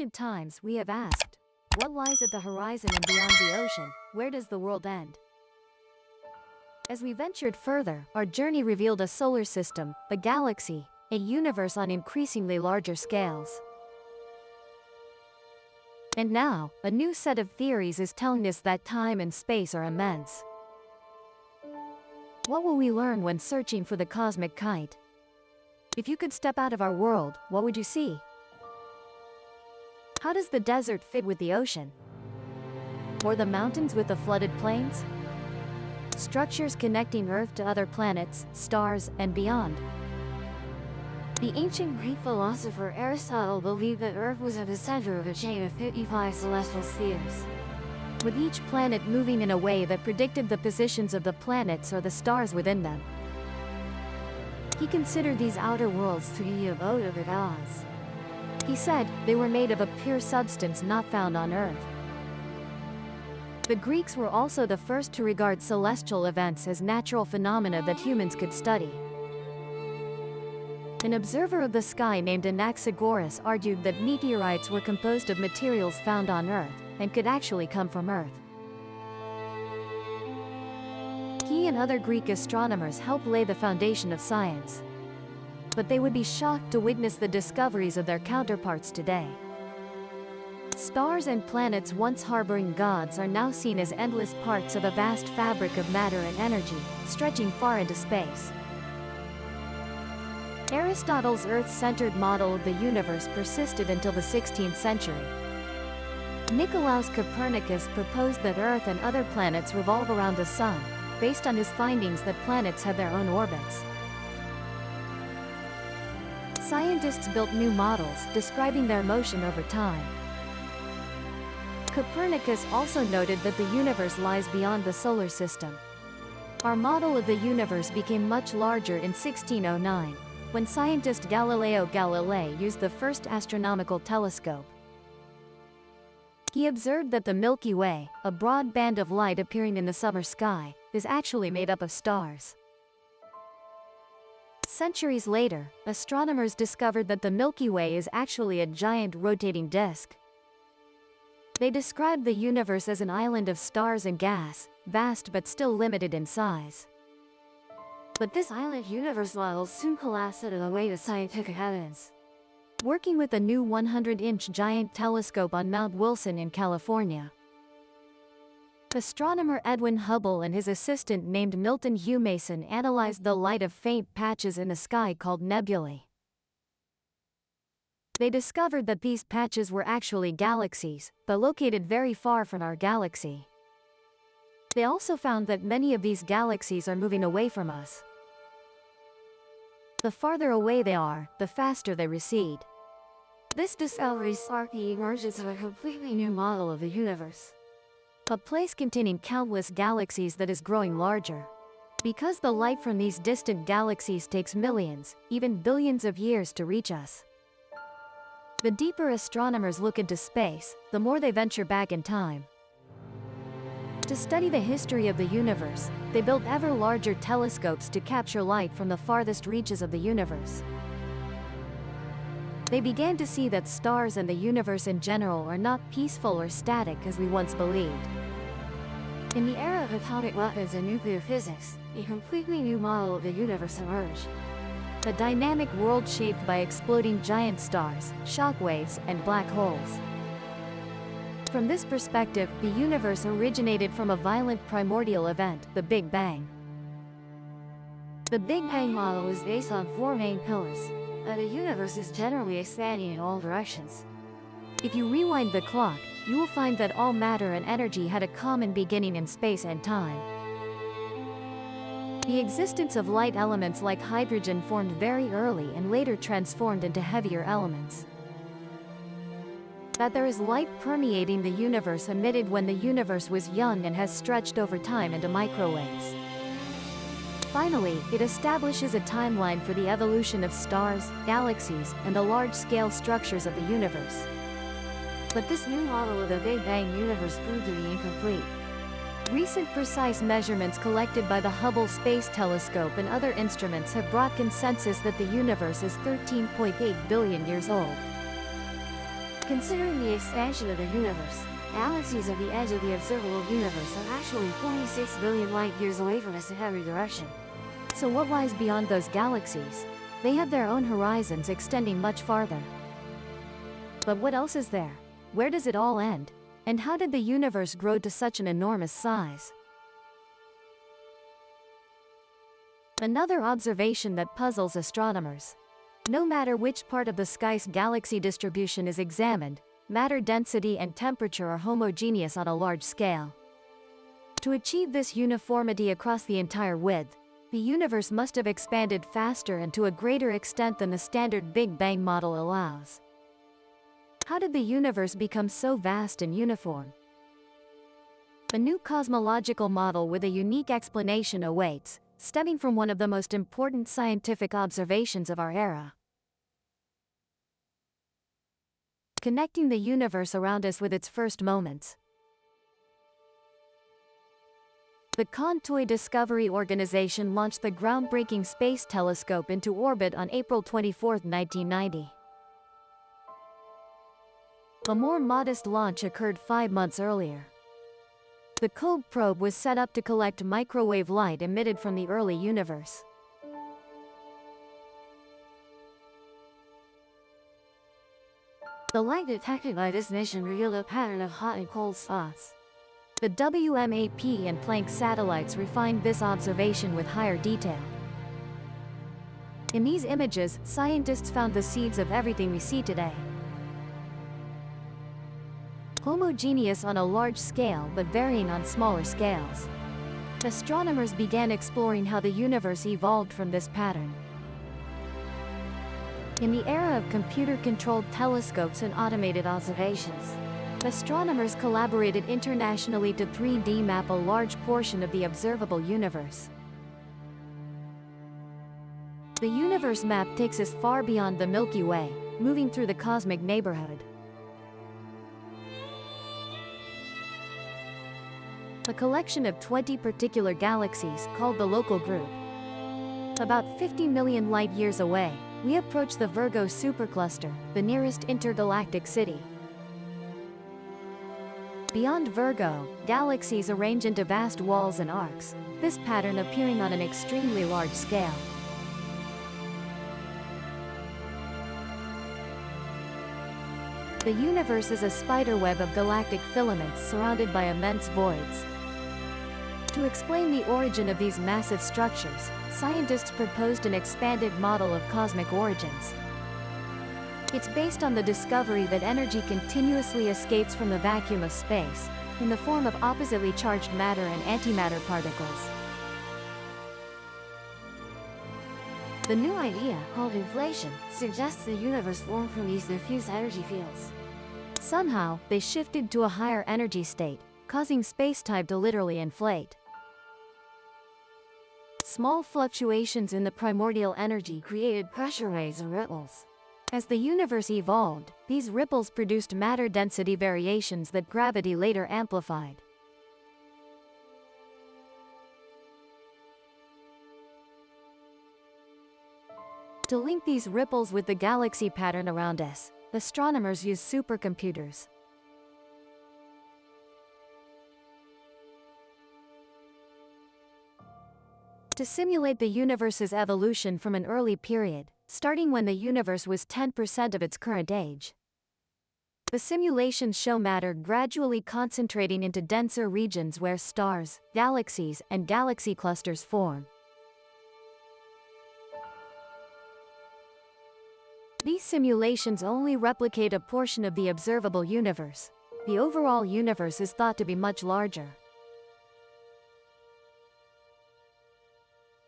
recent times we have asked, what lies at the horizon and beyond the ocean? Where does the world end? As we ventured further, our journey revealed a solar system, a galaxy, a universe on increasingly larger scales. And now, a new set of theories is telling us that time and space are immense. What will we learn when searching for the cosmic kite? If you could step out of our world, what would you see? How does the desert fit with the ocean? Or the mountains with the flooded plains? Structures connecting Earth to other planets, stars, and beyond. The ancient Greek philosopher Aristotle believed that Earth was at the center of a chain of 55 celestial spheres, with each planet moving in a way that predicted the positions of the planets or the stars within them. He considered these outer worlds to be of the gods. He said they were made of a pure substance not found on Earth. The Greeks were also the first to regard celestial events as natural phenomena that humans could study. An observer of the sky named Anaxagoras argued that meteorites were composed of materials found on Earth and could actually come from Earth. He and other Greek astronomers helped lay the foundation of science. But they would be shocked to witness the discoveries of their counterparts today. Stars and planets once harboring gods are now seen as endless parts of a vast fabric of matter and energy, stretching far into space. Aristotle's Earth-centered model of the universe persisted until the 16th century. Nicolaus Copernicus proposed that Earth and other planets revolve around the Sun, based on his findings that planets have their own orbits. Scientists built new models describing their motion over time. Copernicus also noted that the universe lies beyond the solar system. Our model of the universe became much larger in 1609, when scientist Galileo Galilei used the first astronomical telescope. He observed that the Milky Way, a broad band of light appearing in the summer sky, is actually made up of stars. Centuries later, astronomers discovered that the Milky Way is actually a giant rotating disk. They described the universe as an island of stars and gas, vast but still limited in size. But this island universe model soon collapsed in the way of scientific evidence. Working with a new 100-inch giant telescope on Mount Wilson in California, astronomer Edwin Hubble and his assistant named Milton Hugh Mason analyzed the light of faint patches in the sky called nebulae. They discovered that these patches were actually galaxies, but located very far from our galaxy. They also found that many of these galaxies are moving away from us. The farther away they are, the faster they recede. This discovery sparked the emergence of a completely new model of the universe. A place containing countless galaxies that is growing larger. Because the light from these distant galaxies takes millions, even billions of years to reach us. The deeper astronomers look into space, the more they venture back in time. To study the history of the universe, they built ever larger telescopes to capture light from the farthest reaches of the universe. They began to see that stars and the universe in general are not peaceful or static as we once believed. In the era of atomic weapons and nuclear physics, a completely new model of the universe emerged. A dynamic world shaped by exploding giant stars, shockwaves, and black holes. From this perspective, the universe originated from a violent primordial event, the Big Bang. The Big Bang model is based on four main pillars. The universe is generally expanding in all directions. If you rewind the clock, you will find that all matter and energy had a common beginning in space and time. The existence of light elements like hydrogen formed very early and later transformed into heavier elements. That there is light permeating the universe emitted when the universe was young and has stretched over time into microwaves. Finally, it establishes a timeline for the evolution of stars, galaxies, and the large-scale structures of the universe. But this new model of the Big Bang universe proved to be incomplete. Recent precise measurements collected by the Hubble Space Telescope and other instruments have brought consensus that the universe is 13.8 billion years old. Considering the expansion of the universe, galaxies at the edge of the observable universe are actually 46 billion light-years away from us in every direction. So what lies beyond those galaxies? They have their own horizons extending much farther. But what else is there? Where does it all end? And how did the universe grow to such an enormous size? Another observation that puzzles astronomers. No matter which part of the sky's galaxy distribution is examined, matter density and temperature are homogeneous on a large scale. To achieve this uniformity across the entire width, the universe must have expanded faster and to a greater extent than the standard Big Bang model allows. How did the universe become so vast and uniform? A new cosmological model with a unique explanation awaits, stemming from one of the most important scientific observations of our era. Connecting the universe around us with its first moments. The Contoy Discovery Organization launched the groundbreaking Space Telescope into orbit on April 24, 1990. A more modest launch occurred 5 months earlier. The COBE probe was set up to collect microwave light emitted from the early universe. The light detected by this mission revealed a pattern of hot and cold spots. The WMAP and Planck satellites refined this observation with higher detail. In these images, scientists found the seeds of everything we see today. Homogeneous on a large scale but varying on smaller scales. Astronomers began exploring how the universe evolved from this pattern. In the era of computer-controlled telescopes and automated observations, astronomers collaborated internationally to 3D map a large portion of the observable universe. The universe map takes us far beyond the Milky Way, moving through the cosmic neighborhood. A collection of 20 particular galaxies, called the local group. About 50 million light-years away, we approach the Virgo supercluster, the nearest intergalactic city. Beyond Virgo, galaxies arrange into vast walls and arcs, this pattern appearing on an extremely large scale. The universe is a spiderweb of galactic filaments surrounded by immense voids. To explain the origin of these massive structures, scientists proposed an expanded model of cosmic origins. It's based on the discovery that energy continuously escapes from the vacuum of space, in the form of oppositely charged matter and antimatter particles. The new idea, called inflation, suggests the universe formed from these diffuse energy fields. Somehow, they shifted to a higher energy state, causing space-time to literally inflate. Small fluctuations in the primordial energy Created pressure waves and ripples. As the universe evolved, these ripples produced matter density variations that gravity later amplified. To link these ripples with the galaxy pattern around us, astronomers use supercomputers. To simulate the universe's evolution from an early period, starting when the universe was 10% of its current age. The simulations show matter gradually concentrating into denser regions where stars, galaxies, and galaxy clusters form. These simulations only replicate a portion of the observable universe. The overall universe is thought to be much larger.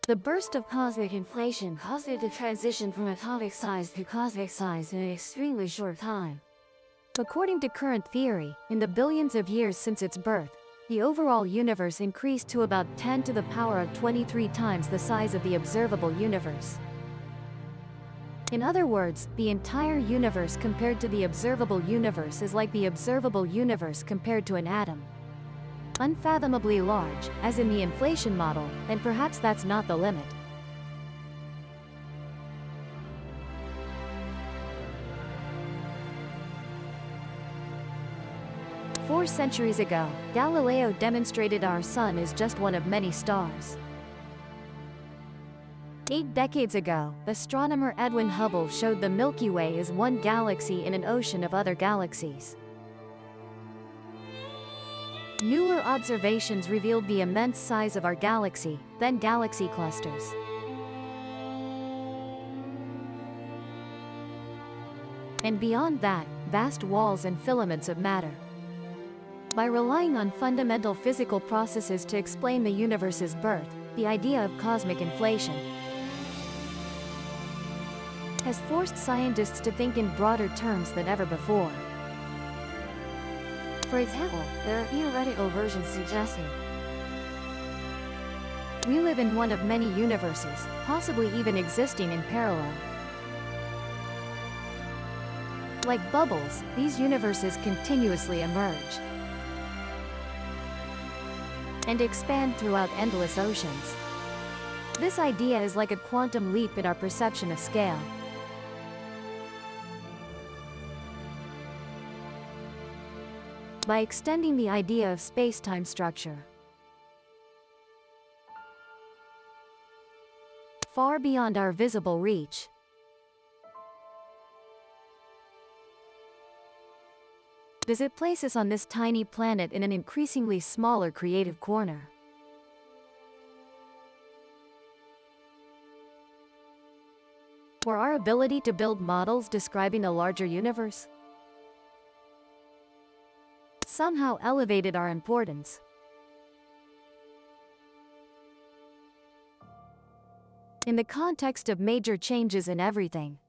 The burst of cosmic inflation caused it to transition from atomic size to cosmic size in an extremely short time. According to current theory, in the billions of years since its birth, the overall universe increased to about 10 to the power of 23 times the size of the observable universe. In other words, the entire universe compared to the observable universe is like the observable universe compared to an atom. Unfathomably large, as in the inflation model, and perhaps that's not the limit. 4 centuries ago, Galileo demonstrated our sun is just one of many stars. 8 decades ago, astronomer Edwin Hubble showed the Milky Way is one galaxy in an ocean of other galaxies. Newer observations revealed the immense size of our galaxy, then galaxy clusters. And beyond that, vast walls and filaments of matter. By relying on fundamental physical processes to explain the universe's birth, the idea of cosmic inflation has forced scientists to think in broader terms than ever before. For example, there are theoretical versions suggesting we live in one of many universes, possibly even existing in parallel. Like bubbles, these universes continuously emerge and expand throughout endless oceans. This idea is like a quantum leap in our perception of scale. By extending the idea of space-time structure far beyond our visible reach, does it place us on this tiny planet in an increasingly smaller creative corner? Or our ability to build models describing a larger universe somehow elevated our importance? In the context of major changes in everything,